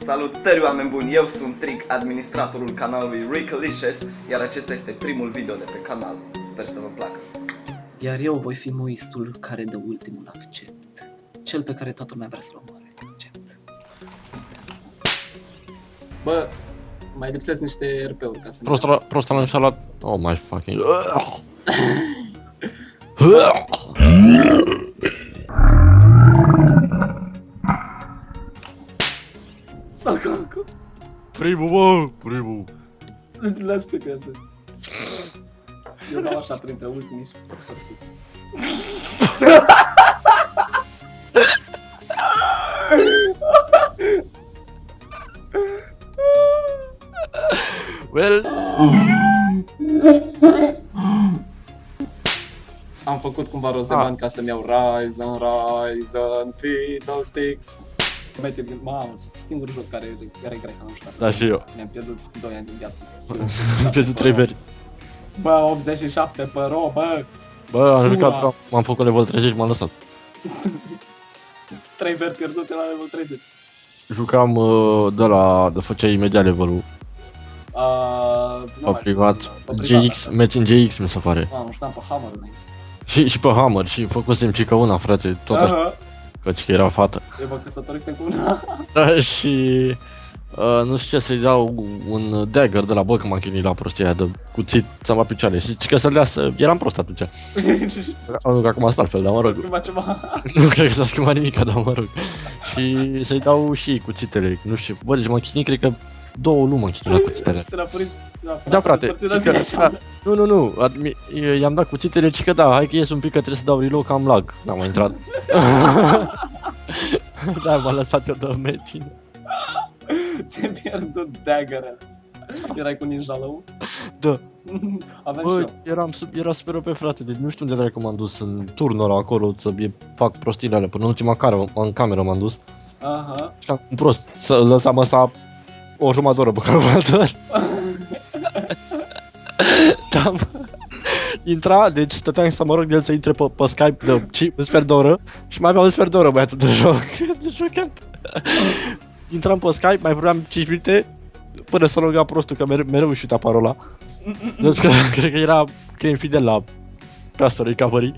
Salutări oameni buni, eu sunt Trick, administratorul canalului Rickalicious, iar acesta este primul video de pe canal. Sper să vă placă. Iar eu voi fi moistul care dă ultimul accept. Cel pe care toată lumea vrea să-l omoare. Accept. Bă, mai lipsesc niște RP-uri ca să... Prost am înșalat. Oh my fucking... Sacacu! Primul, bă! Primul! Las pe casă. Eu dau așa printre ultimii și... Well... Am făcut cumva rost de bani ca să-mi iau Ryzen, Fiddlesticks. Mamă, singurul joc care e greu anul ăsta. Da, și eu. Mi-am pierdut 2 ani din viață. Am pierdut 3 veri. Bă, 87 pe ro, bă! Bă, am jucat, m-am făcut level 30 și m-am lăsat. 3 veri pierdute la level 30. Jucam de făceai imediat levelul. Pe privat. GX, match în GX mi se pare. Nu știam pe Hammer înainte. Și pe Hammer, și făcusem cică una, frate, tot așa. Căci că era fată. Eu mă căsătorisem cu una. Da, și... nu știu ce să-i dau un dagger de la bă, că m-am chinuit la prostia aia de cuțit să-mi la picioare. Și zice că să-l dea să... Eram prost atunci. Nu, că acum asta altfel, dar mă rog. Nu cred că s-a schimbat nimica, dar mă rog. Și să-i dau și cuțitele, nu știu. Bă, deci m-am chinuit, cred că 2 luni m-am chinuit la cuțitele. Da, frate, nu, i-am dat cuțitele, cică da, hai că ies un pic că trebuie să dau reload, că am lag. N-am mai intrat. Da, m-a lăsat eu de metin. Ți-ai pierdut dagger-ul. Erai cu ninja lău? Da. Bă, era super OP, frate, deci nu știu unde dracu m-am dus în turnul ăla acolo să fac prostiile alea, până în ultima cameră m-am dus. Aha. Și am prost, să lăsam asta o jumătate de oră pe calculator. Da, intra, deci stăteam să mă rog de el să intre pe Skype de un sfert de oră și mai aveam un sfert de oră băiatul de joc, de jucat. Intram pe Skype, mai vorbeam 5 minute până să loga prostul, că mereu își uita parola. Deci cred că era client fidel la Pastor Recovery.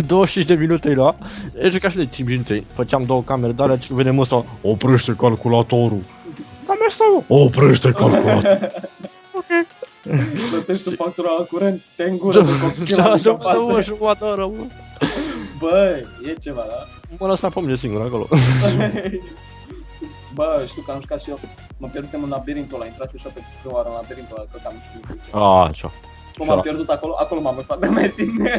25 de minute îi lua, el juca și de 5 minute, făceam 2 camere de alea și venem ăsta, oprește calculatorul. Dar mi-a stat, oprește calculatorul. Ok. Plătești tu factura la curent, te îngură de copil. Da, jumătate de oră, mă. Băi, e ceva, da? Mă lăsa pe mine singur acolo. Bă, știu că am jucat și eu, mă pierdusem în labirintul ăla, intrase și eu pe prima oară în labirintul ăla, că am știut să-ți Așa. cum am pierdut acolo m-am lăsat de metin.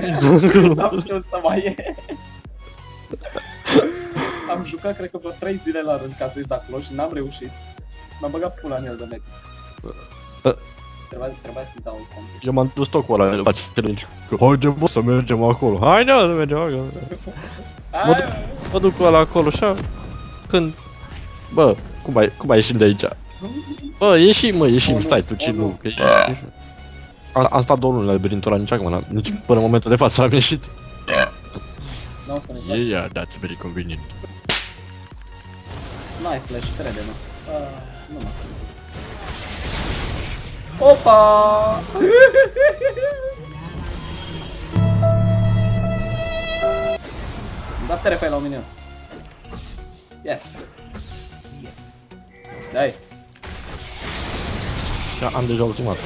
N-am știut să mai e. Am jucat, cred că vreo 3 zile la rând ca să-i de acolo și n-am reușit. M-am băgat pula în el de metin. Trebuia să-i dau un cont. Eu m-am dus tot cu ăla la challenge. Haide bă să mergem acolo, haide să mergem acolo. Mă duc cu ăla acolo și când... Bă, cum ai ieșit de aici? Bă, ieșim, stai tu, ce nu, că am stat 2 luni la labirintul ăla, nici acum, nici până în momentul de față am ieșit. Yeah, that's very convenient. N-ai flash, crede-mă. Nu mă. Opa! Da-te repede la un minion. Yes! Dai! Și am deja ultimat.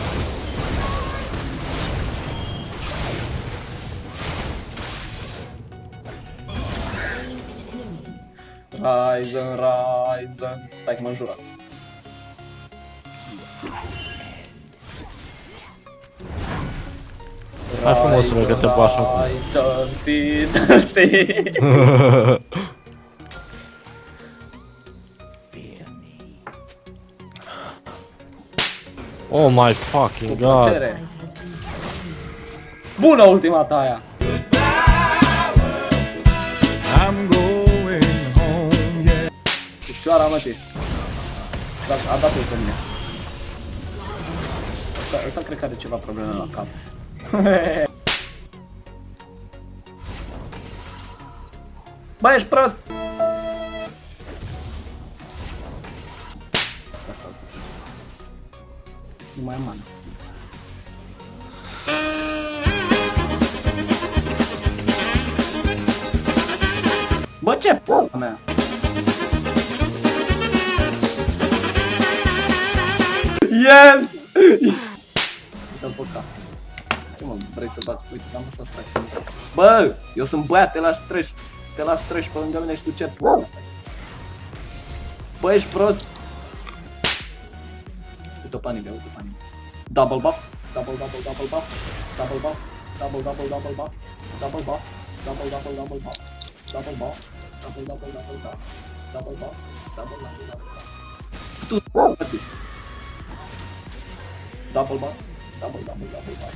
Ryzen. Stai că mă înjură. Hai frumos, mă, că te bașă. Ryzen, Fiddlesticks. Oh my fucking god. Bună ultima ta aia. I'm going home, yeah. Ușoara, mă, tii. A dat-o pe mine. Asta cred că are ceva probleme la cap. Bă, ești prost! asta. Nu mai am mana. Bă, ce p***a mea? Yes! Dă pe cap. Ce mă, vrei să bag? Uite, am să stai. Bă, eu sunt băiat, te las treci pe lângă mine și tu ce p***a? Bă, ești prost? Uite-o panică, uite-o panică. Double buff, double buff, double buff, double buff, double buff, double buff, double buff, double buff, double buff, double buff, double buff, double buff, double buff, double buff, double buff. Tu s***ă-te! Double buff, double double double buff.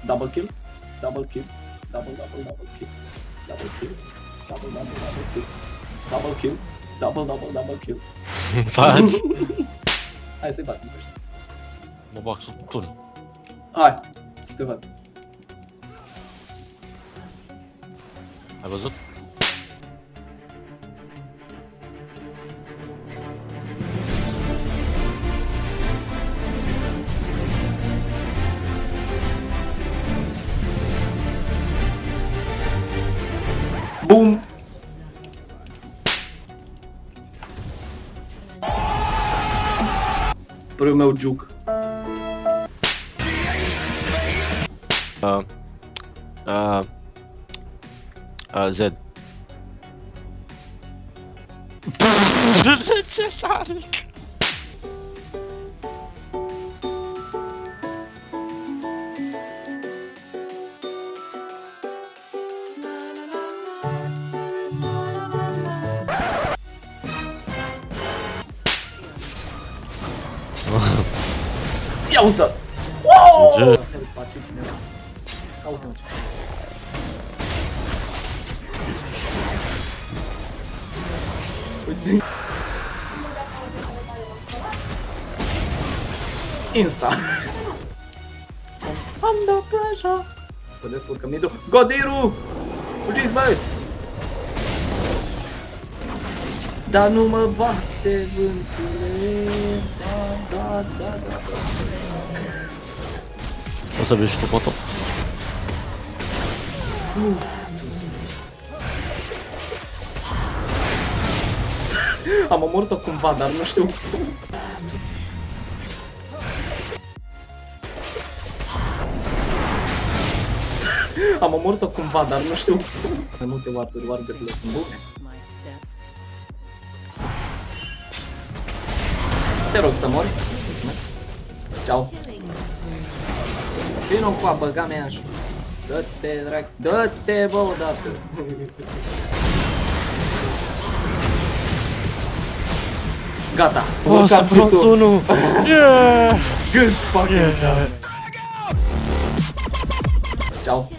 Double kill, double kill, double double double kill, double kill, double double double kill, double kill, double double double kill. Faci? Hai să-i batem pe ăștia. Mă bag sub tun. Hai, să te văd. Ai văzut? Bum! Părul meu juc. Z. Ce saric? Ia usă! Ce? Face cineva. Caută-mă ce. Uite. Insta. Under pressure. Să descurcă midul. Godiru! Fugiți, băi! Dar nu mă bate vântule. Da. O să vii și tu pe top. Am omorât-o cumva, dar nu știu cum. Am omorât-o cumva, dar nu știu cum. Mai multe wargurile sunt bune. Te rog să mori. Mulțumesc. Ceau. Vino cu a băga mea așa. Dă-te, drag. Dă-te, bă, odată. Gata. O să bronz 1! Yeah! Good fucking Yeah! Ciao.